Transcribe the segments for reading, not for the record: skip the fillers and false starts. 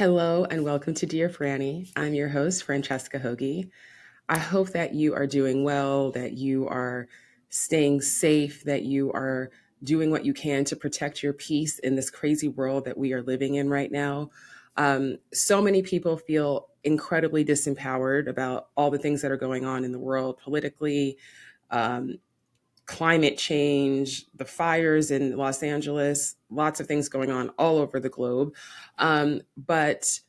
Hello and welcome to Dear Franny. I'm your host, Francesca Hogi. I hope that you are doing well, that you are staying safe, that you are doing what you can to protect your peace in this crazy world that we are living in right now. So many people feel incredibly disempowered about all the things that are going on in the world politically, um, climate change, the fires in Los Angeles, lots of things going on all over the globe. But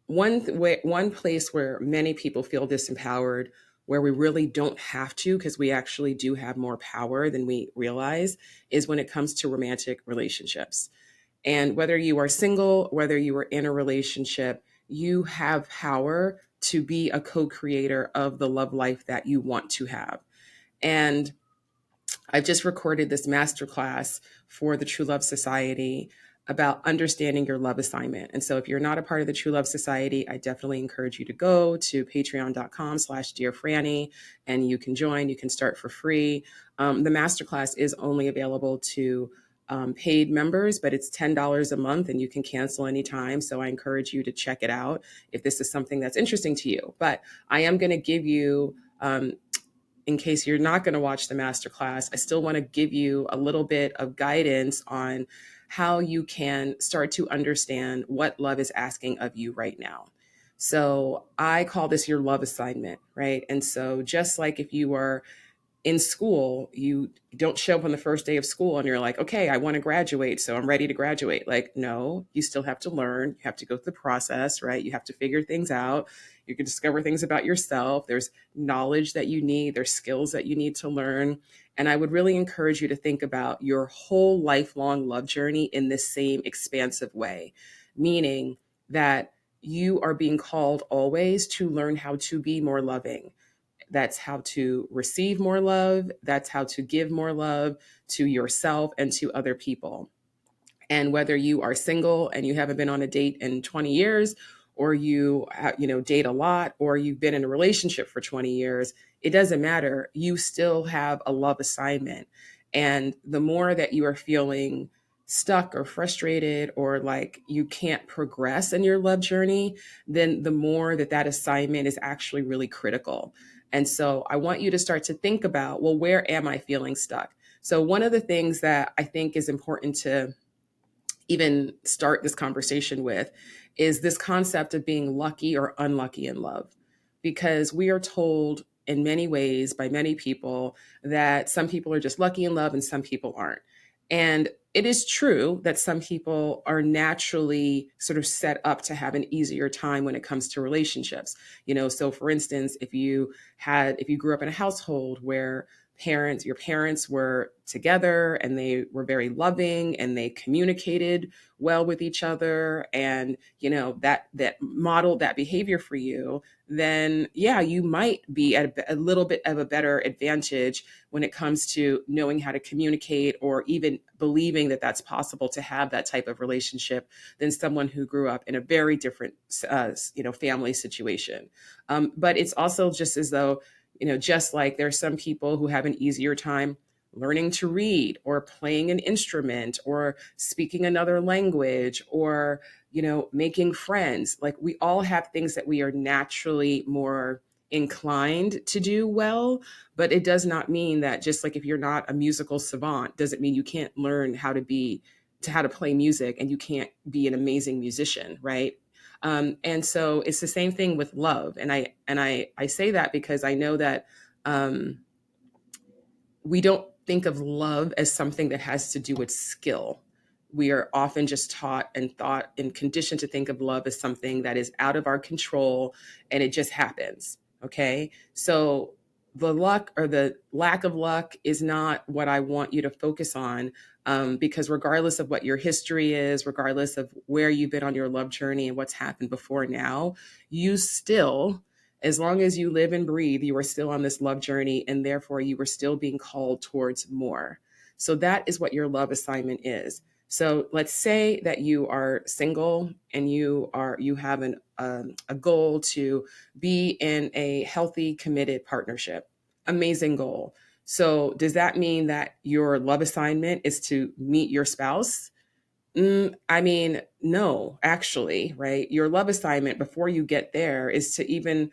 one place where many people feel disempowered, where we really don't have to, because we actually do have more power than we realize, is when it comes to romantic relationships. And whether you are single, whether you are in a relationship, you have power to be a co-creator of the love life that you want to have. And I've just recorded this masterclass for the True Love Society about understanding your love assignment. And so if you're not a part of the True Love Society, I definitely encourage you to go to patreon.com/Dear Franny and you can join. You can start for free. The masterclass is only available to paid members, but it's $10 a month and you can cancel anytime. So I encourage you to check it out if this is something that's interesting to you. But I am going to give you in case you're not going to watch the masterclass, I still want to give you a little bit of guidance on how you can start to understand what love is asking of you right now. So I call this your love assignment, right? And so just like if you were in school, you don't show up on the first day of school and you're like, okay, I want to graduate, so I'm ready to graduate. Like, no, you still have to learn. You have to go through the process, right? You have to figure things out. You can discover things about yourself. There's knowledge that you need, there's skills that you need to learn. And I would really encourage you to think about your whole lifelong love journey in this same expansive way, meaning that you are being called always to learn how to be more loving. That's how to receive more love. That's how to give more love to yourself and to other people. And whether you are single and you haven't been on a date in 20 years, or date a lot, or you've been in a relationship for 20 years, it doesn't matter. You still have a love assignment. And the more that you are feeling stuck or frustrated or like you can't progress in your love journey, then the more that assignment is actually really critical. And so I want you to start to think about, well, where am I feeling stuck? So one of the things that I think is important to even start this conversation with is this concept of being lucky or unlucky in love. Because we are told in many ways by many people that some people are just lucky in love and some people aren't. And it is true that some people are naturally sort of set up to have an easier time when it comes to relationships. So for instance, if you grew up in a household where your parents were together and they were very loving and they communicated well with each other, and that modeled that behavior for you, then yeah, you might be at a little bit of a better advantage when it comes to knowing how to communicate or even believing that that's possible to have that type of relationship than someone who grew up in a very different family situation. But it's also just as though, just like there's some people who have an easier time learning to read or playing an instrument or speaking another language or, making friends. Like we all have things that we are naturally more inclined to do well, but it does not mean that, just like if you're not a musical savant, doesn't mean you can't learn how to play music and you can't be an amazing musician, right? And so it's the same thing with love. And I say that because I know that we don't think of love as something that has to do with skill. We are often just taught and thought and conditioned to think of love as something that is out of our control and it just happens. Okay. So the luck or the lack of luck is not what I want you to focus on, because regardless of what your history is, regardless of where you've been on your love journey and what's happened before now, you still, as long as you live and breathe, you are still on this love journey, and therefore you are still being called towards more. So that is what your love assignment is. So let's say that you are single and you have a goal to be in a healthy, committed partnership. Amazing goal. So does that mean that your love assignment is to meet your spouse? I mean, no, actually, right? Your love assignment before you get there is to even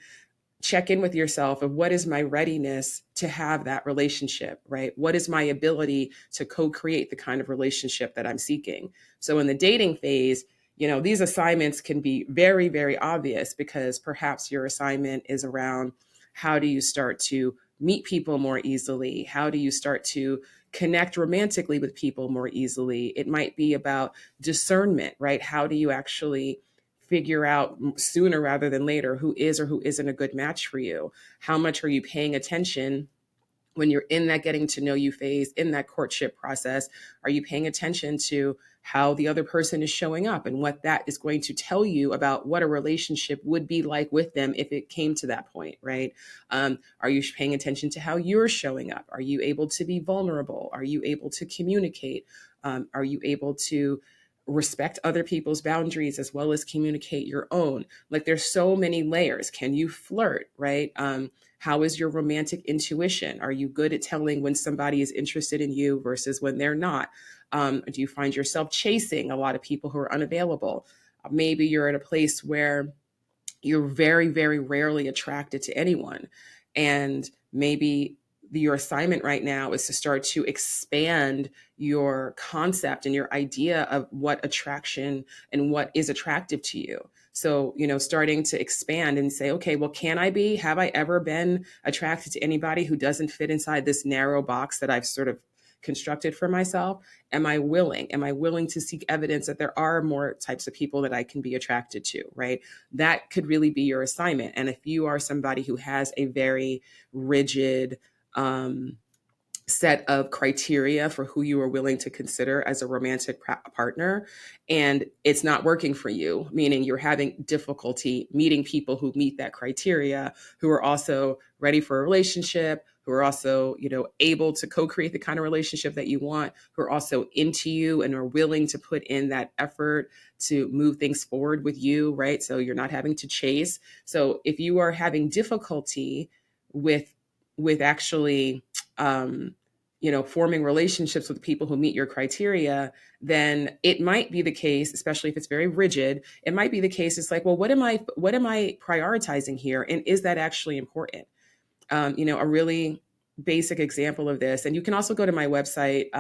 check in with yourself of what is my readiness to have that relationship, right? What is my ability to co-create the kind of relationship that I'm seeking? So in the dating phase, these assignments can be very, very obvious because perhaps your assignment is around how do you start to meet people more easily? How do you start to connect romantically with people more easily? It might be about discernment, right? How do you actually figure out sooner rather than later who is or who isn't a good match for you? How much are you paying attention when you're in that getting to know you phase, in that courtship process? Are you paying attention to how the other person is showing up and what that is going to tell you about what a relationship would be like with them if it came to that point, right? Are you paying attention to how you're showing up? Are you able to be vulnerable? Are you able to communicate? Are you able to respect other people's boundaries as well as communicate your own? Like, there's so many layers. Can you flirt, right? How is your romantic intuition? Are you good at telling when somebody is interested in you versus when they're not? Do you find yourself chasing a lot of people who are unavailable? Maybe you're at a place where you're very, very rarely attracted to anyone. And maybe your assignment right now is to start to expand your concept and your idea of what attraction and what is attractive to you. So, starting to expand and say, okay, well, have I ever been attracted to anybody who doesn't fit inside this narrow box that I've sort of constructed for myself? Am I willing? Am I willing to seek evidence that there are more types of people that I can be attracted to, right? That could really be your assignment. And if you are somebody who has a very rigid set of criteria for who you are willing to consider as a romantic partner, and it's not working for you, meaning you're having difficulty meeting people who meet that criteria, who are also ready for a relationship, who are also, able to co-create the kind of relationship that you want, who are also into you and are willing to put in that effort to move things forward with you, right? So you're not having to chase. So if you are having difficulty with actually forming relationships with people who meet your criteria, then it might be the case, especially if it's very rigid, it might be the case. It's like, well, what am I prioritizing here? And is that actually important? A really basic example of this. And you can also go to my website,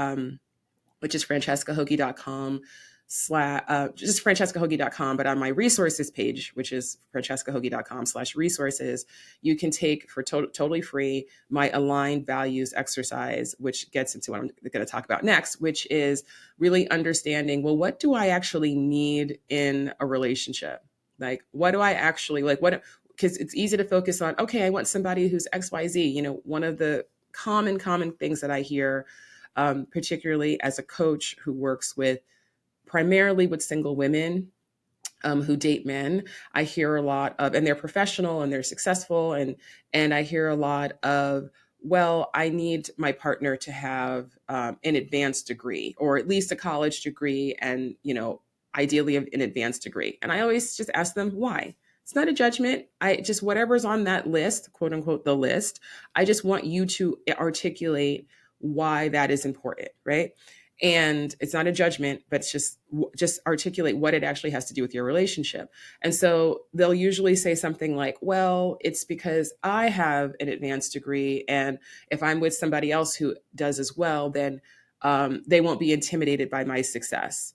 which is francescahogi.com just francescahogi.com. But on my resources page, which is francescahogi.com/resources, you can take for totally free my aligned values exercise, which gets into what I'm going to talk about next, which is really understanding, well, what do I actually need in a relationship? Like, what do I actually like? Because it's easy to focus on, okay, I want somebody who's XYZ. One of the common things that I hear, particularly as a coach who works primarily with single women who date men, I hear a lot of, and they're professional and they're successful, and I hear a lot of, well, I need my partner to have an advanced degree, or at least a college degree, and ideally an advanced degree. And I always just ask them why. It's not a judgment. I just, whatever's on that list, quote unquote, the list, I just want you to articulate why that is important, right? And it's not a judgment, but it's just articulate what it actually has to do with your relationship. And so they'll usually say something like, well, it's because I have an advanced degree, and if I'm with somebody else who does as well, then they won't be intimidated by my success.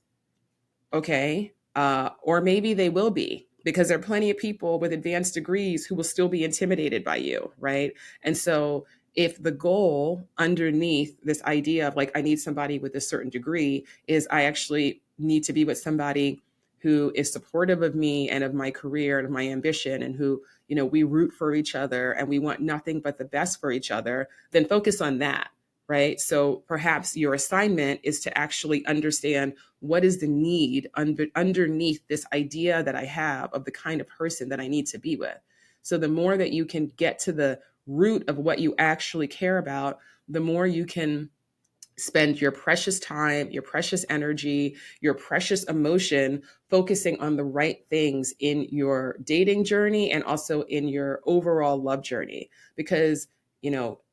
Okay. Or maybe they will be, because there are plenty of people with advanced degrees who will still be intimidated by you, right? And so if the goal underneath this idea of like, I need somebody with a certain degree, is I actually need to be with somebody who is supportive of me and of my career and of my ambition, and who, we root for each other and we want nothing but the best for each other, then focus on that, right? So perhaps your assignment is to actually understand, what is the need underneath this idea that I have of the kind of person that I need to be with. So the more that you can get to the root of what you actually care about, the more you can spend your precious time, your precious energy, your precious emotion focusing on the right things in your dating journey and also in your overall love journey. Because,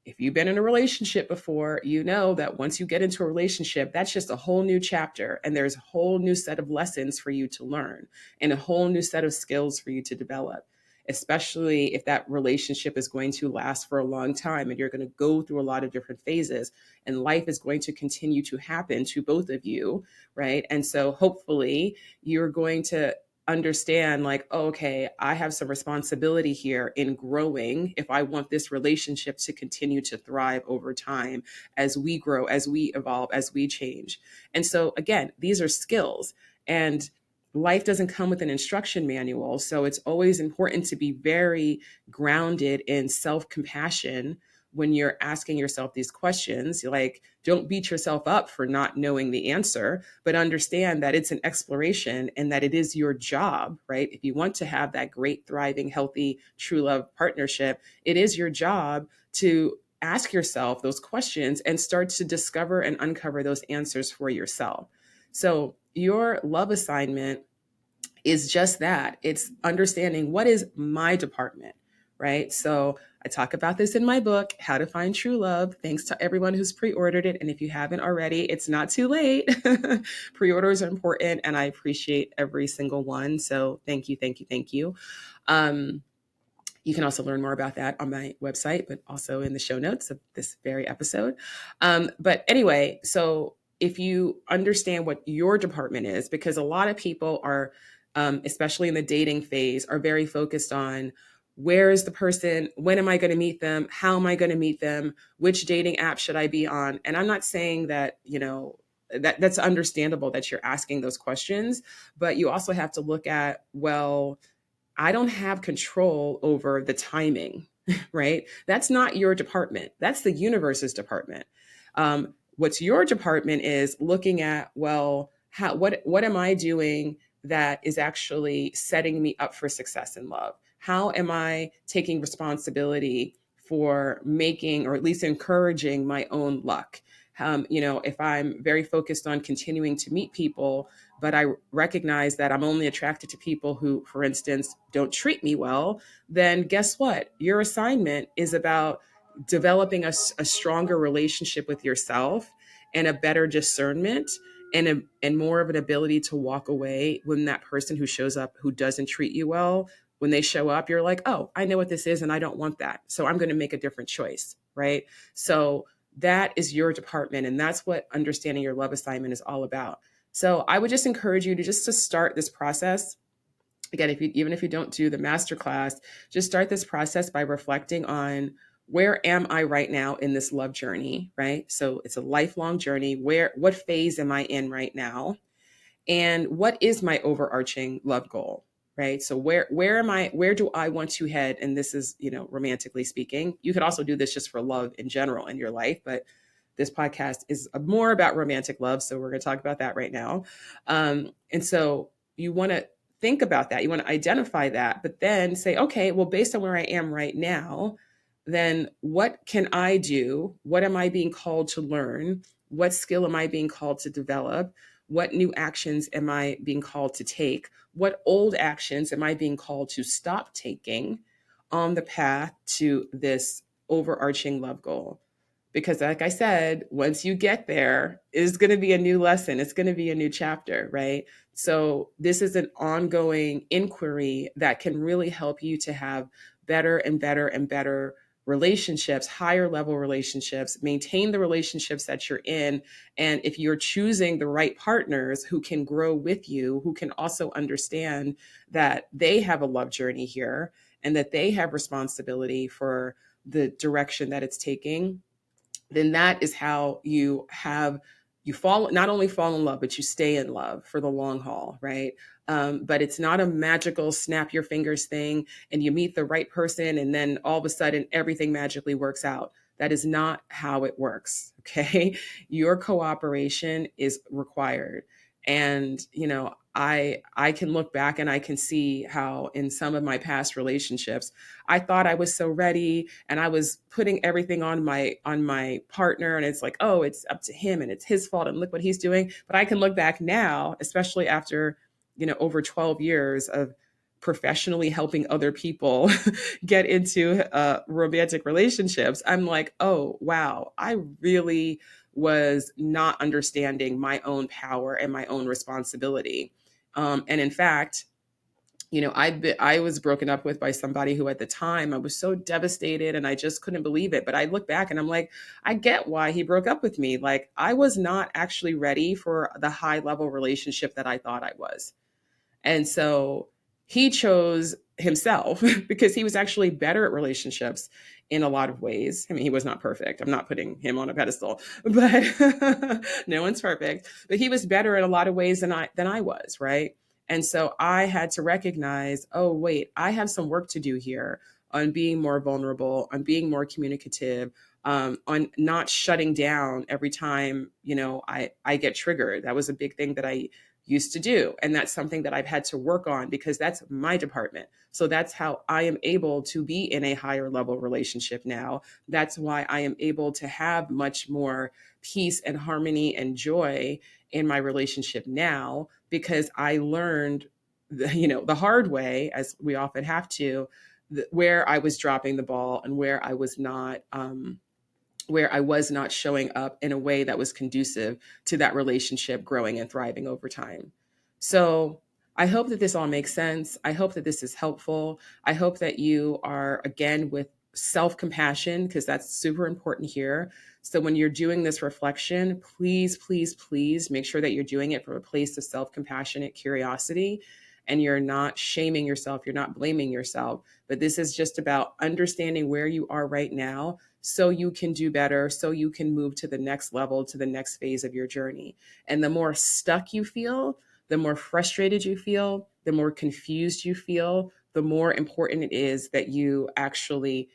if you've been in a relationship before, you know that once you get into a relationship, that's just a whole new chapter. And there's a whole new set of lessons for you to learn and a whole new set of skills for you to develop, especially if that relationship is going to last for a long time and you're going to go through a lot of different phases and life is going to continue to happen to both of you, right? And so hopefully you're going to understand like, oh, okay, I have some responsibility here in growing if I want this relationship to continue to thrive over time as we grow, as we evolve, as we change. And so again, these are skills, and life doesn't come with an instruction manual. So it's always important to be very grounded in self-compassion when you're asking yourself these questions. Like, don't beat yourself up for not knowing the answer, but understand that it's an exploration and that it is your job, right? If you want to have that great, thriving, healthy, true love partnership, it is your job to ask yourself those questions and start to discover and uncover those answers for yourself. So your love assignment is just that. It's understanding what is my department, right? So I talk about this in my book, How to Find True Love. Thanks to everyone who's pre-ordered it. And if you haven't already, it's not too late. Pre-orders are important and I appreciate every single one. So thank you, thank you, thank you. You can also learn more about that on my website, but also in the show notes of this very episode. But anyway, so if you understand what your department is, because a lot of people are, especially in the dating phase, are very focused on where is the person, when am I going to meet them, how am I going to meet them, which dating app should I be on? And I'm not saying that, that's understandable that you're asking those questions, but you also have to look at, well, I don't have control over the timing, right? That's not your department. That's the universe's department. What's your department is looking at, well, what am I doing that is actually setting me up for success in love? How am I taking responsibility for making or at least encouraging my own luck? If I'm very focused on continuing to meet people, but I recognize that I'm only attracted to people who, for instance, don't treat me well, then guess what? Your assignment is about developing a stronger relationship with yourself and a better discernment and more of an ability to walk away when that person who shows up who doesn't treat you well, when they show up, you're like, oh, I know what this is and I don't want that. So I'm going to make a different choice, right? So that is your department. And that's what understanding your love assignment is all about. So I would just encourage you to start this process. Again, even if you don't do the masterclass, just start this process by reflecting on, where am I right now in this love journey, right? So it's a lifelong journey. What phase am I in right now? And what is my overarching love goal, right? So where do I want to head? And this is, romantically speaking. You could also do this just for love in general in your life, but this podcast is more about romantic love. So we're going to talk about that right now. And so you want to think about that. You want to identify that, but then say, okay, well, based on where I am right now, then what can I do? What am I being called to learn? What skill am I being called to develop? What new actions am I being called to take? What old actions am I being called to stop taking on the path to this overarching love goal? Because like I said, once you get there, it's going to be a new lesson. It's going to be a new chapter, right? So this is an ongoing inquiry that can really help you to have better and better and better relationships, higher level relationships, maintain the relationships that you're in. And if you're choosing the right partners who can grow with you, who can also understand that they have a love journey here and that they have responsibility for the direction that it's taking, then that is how you not only fall in love, but you stay in love for the long haul, right? But it's not a magical snap your fingers thing and you meet the right person and then all of a sudden everything magically works out. That is not how it works, okay? Your cooperation is required. And, I can look back and I can see how in some of my past relationships, I thought I was so ready and I was putting everything on my partner and it's like, oh, it's up to him and it's his fault and look what he's doing. But I can look back now, especially after, over 12 years of professionally helping other people get into romantic relationships, I'm like, oh, wow, I really was not understanding my own power and my own responsibility. And in fact, I was broken up with by somebody who at the time I was so devastated and I just couldn't believe it. But I look back and I'm like, I get why he broke up with me. Like, I was not actually ready for the high level relationship that I thought I was. And so he chose himself because he was actually better at relationships in a lot of ways. I mean, he was not perfect. I'm not putting him on a pedestal, but no one's perfect. But he was better in a lot of ways than I was, right? And so I had to recognize, oh, wait, I have some work to do here on being more vulnerable, on being more communicative, on not shutting down every time, I get triggered. That was a big thing that I used to do. And that's something that I've had to work on because that's my department. So that's how I am able to be in a higher level relationship now. That's why I am able to have much more peace and harmony and joy in my relationship now because I learned the hard way, as we often have to, where I was dropping the ball and where I was not showing up in a way that was conducive to that relationship growing and thriving over time. So I hope that this all makes sense. I hope that this is helpful. I hope that you are, again, with self compassion, because that's super important here. So when you're doing this reflection, please, please, please make sure that you're doing it from a place of self compassionate curiosity and you're not shaming yourself, you're not blaming yourself. But this is just about understanding where you are right now so you can do better, so you can move to the next level, to the next phase of your journey. And the more stuck you feel, the more frustrated you feel, the more confused you feel, the more important it is that you actually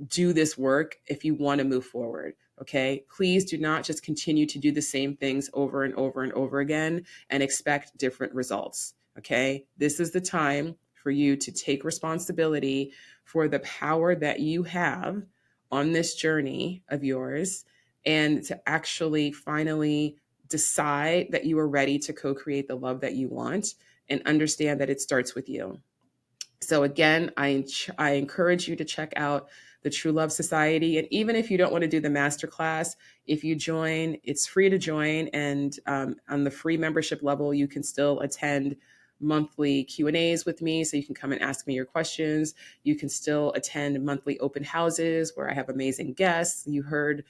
do this work if you want to move forward. Okay. Please do not just continue to do the same things over and over and over again and expect different results. Okay. This is the time for you to take responsibility for the power that you have on this journey of yours and to actually finally decide that you are ready to co-create the love that you want and understand that it starts with you. So again, I encourage you to check out the True Love Society. And even if you don't want to do the masterclass, if you join, it's free to join. And on the free membership level, you can still attend monthly Q&As with me. So you can come and ask me your questions. You can still attend monthly open houses where I have amazing guests. You heard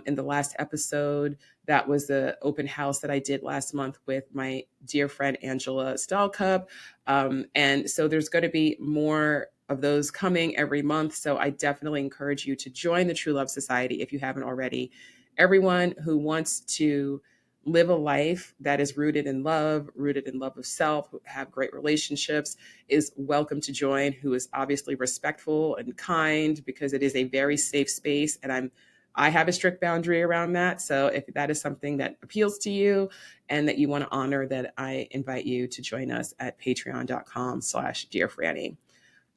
in the last episode, that was the open house that I did last month with my dear friend, Angela Stahlcup. And so there's going to be more of those coming every month. So I definitely encourage you to join the True Love Society if you haven't already. Everyone who wants to live a life that is rooted in love of self, have great relationships, is welcome to join, who is obviously respectful and kind, because it is a very safe space. And I have a strict boundary around that. So if that is something that appeals to you and that you want to honor, that, I invite you to join us at patreon.com/Dear Franny.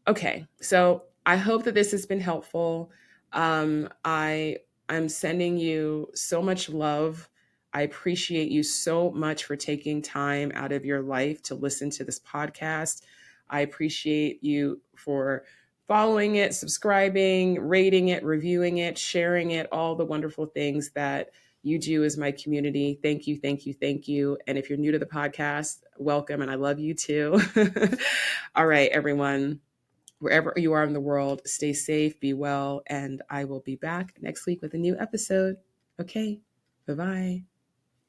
Okay, so I hope that this has been helpful. I'm sending you so much love. I appreciate you so much for taking time out of your life to listen to this podcast. I appreciate you for following it, subscribing, rating it, reviewing it, sharing it, all the wonderful things that you do as my community. Thank you, thank you, thank you. And if you're new to the podcast, welcome, and I love you too. All right, everyone. Wherever you are in the world, stay safe, be well, and I will be back next week with a new episode. Okay, bye-bye.